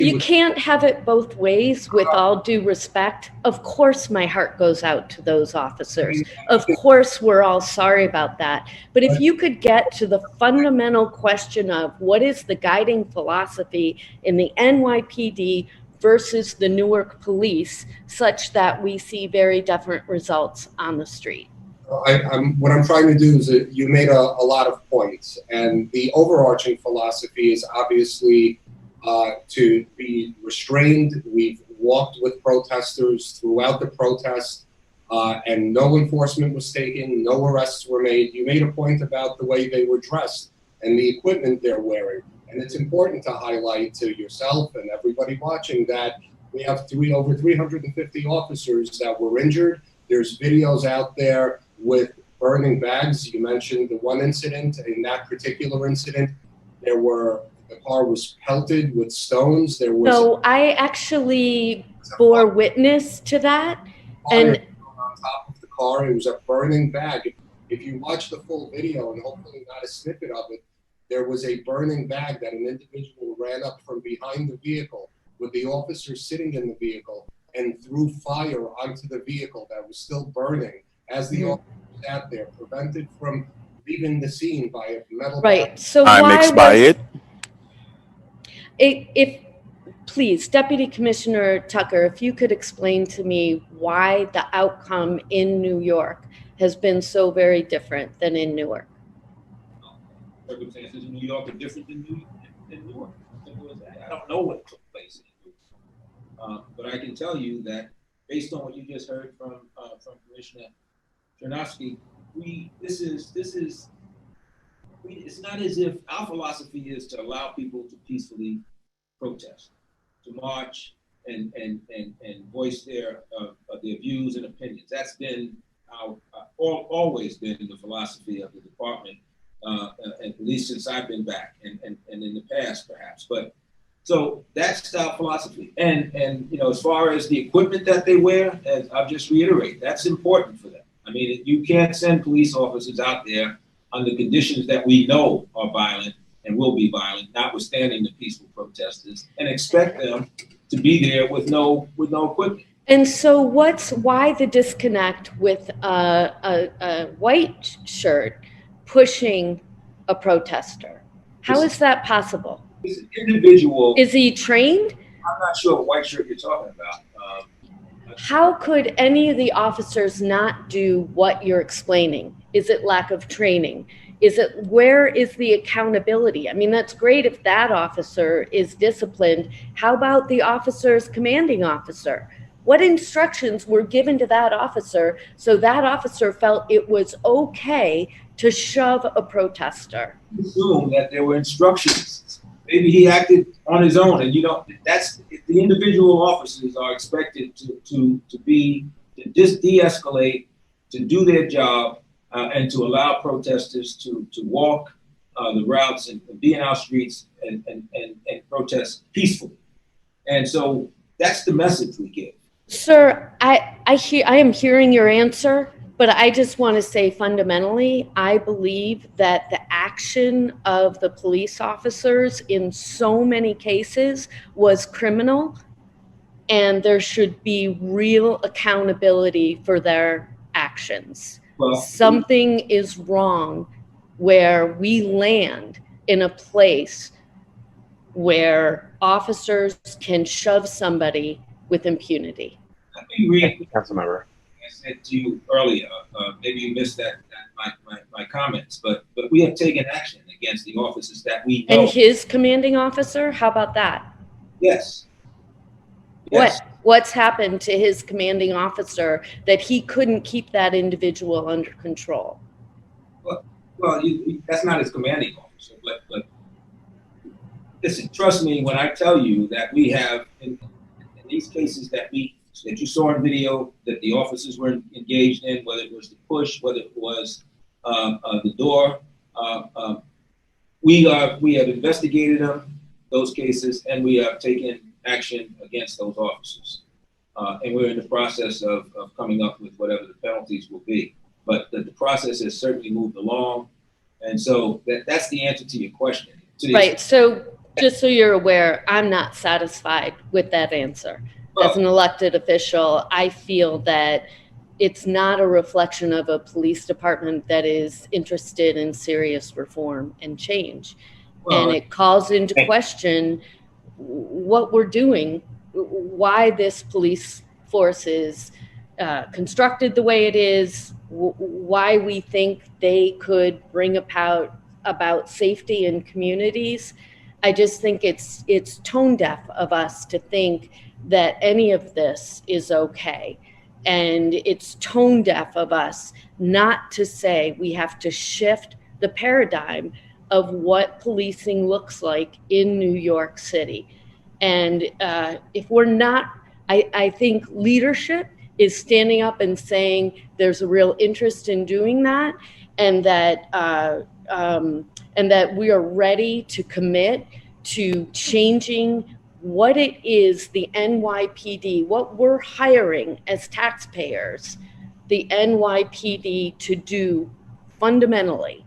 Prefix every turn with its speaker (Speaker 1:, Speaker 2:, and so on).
Speaker 1: You can't have it both ways, with all due respect. Of course, my heart goes out to those officers. Of course, we're all sorry about that. But if you could get to the fundamental question of what is the guiding philosophy in the NYPD versus the Newark police, such that we see very different results on the street.
Speaker 2: What I'm trying to do is that you made a lot of points, and the overarching philosophy is obviously to be restrained. We've walked with protesters throughout the protest, and no enforcement was taken, no arrests were made. You made a point about the way they were dressed and the equipment they're wearing. And it's important to highlight to yourself and everybody watching that we have over 350 officers that were injured. There's videos out there with burning bags. You mentioned the one incident. In that particular incident, the car was pelted with stones.
Speaker 1: So I actually bore witness to that. And
Speaker 2: on top of the car, it was a burning bag. If you watch the full video, and hopefully not a snippet of it, there was a burning bag that an individual ran up from behind the vehicle with the officer sitting in the vehicle and threw fire onto the vehicle that was still burning as the officer sat there, prevented from leaving the scene by a metal bag.
Speaker 1: So
Speaker 3: I'm expired.
Speaker 1: If please, Deputy Commissioner Tucker, if you could explain to me why the outcome in New York has been so very different than in Newark.
Speaker 4: Circumstances in New York are different than Newark. I don't know what took place in Newark, but I can tell you that based on what you just heard from Commissioner Chernovsky, it's not as if our philosophy is to allow people to peacefully protest, to march and voice their views and opinions. That's been always been the philosophy of the department, at least since I've been back, and in the past perhaps. But so that's our philosophy. And as far as the equipment that they wear, as I'll just reiterate, that's important for them. I mean, you can't send police officers out there under conditions that we know are violent and will be violent, notwithstanding the peaceful protesters, and expect them to be there with no equipment.
Speaker 1: And so why the disconnect with a white shirt pushing a protester? How is that possible?
Speaker 4: He's an individual.
Speaker 1: Is he trained?
Speaker 4: I'm not sure what white shirt you're talking about.
Speaker 1: How could any of the officers not do what you're explaining? Is it lack of training? Where is the accountability? I mean, that's great if that officer is disciplined. How about the officer's commanding officer? What instructions were given to that officer so that officer felt it was okay to shove a protester?
Speaker 4: I assume that there were instructions. Maybe he acted on his own, and that's the individual officers are expected to de-escalate, to do their job, and to allow protesters to walk the routes and be in our streets and protest peacefully. And so that's the message we give.
Speaker 1: Sir, I am hearing your answer, but I just want to say fundamentally, I believe that the action of the police officers in so many cases was criminal, and there should be real accountability for their actions. Well, something is wrong where we land in a place where officers can shove somebody with impunity.
Speaker 4: Let me read Councilmember. I said to you earlier, maybe you missed my comments, but we have taken action against the officers that we know.
Speaker 1: And his commanding officer, how about that?
Speaker 4: Yes.
Speaker 1: What's happened to his commanding officer that he couldn't keep that individual under control?
Speaker 4: Well, that's not his commanding officer, but listen, trust me when I tell you that we have, in these cases that you saw in video, that the officers were engaged in, whether it was the push, whether it was the door, we have investigated those cases, and we have taken action against those officers. And we're in the process of coming up with whatever the penalties will be. But the process has certainly moved along. And so that's the answer to your question.
Speaker 1: Right. So just so you're aware, I'm not satisfied with that answer. As an elected official, I feel that it's not a reflection of a police department that is interested in serious reform and change. And it calls into question what we're doing, why this police force is constructed the way it is, why we think they could bring about safety in communities. I just think it's tone deaf of us to think that any of this is okay. And it's tone deaf of us not to say we have to shift the paradigm of what policing looks like in New York City. And if we're not, I think leadership is standing up and saying there's a real interest in doing that, and that we are ready to commit to changing what it is the NYPD, what we're hiring as taxpayers, the NYPD to do fundamentally.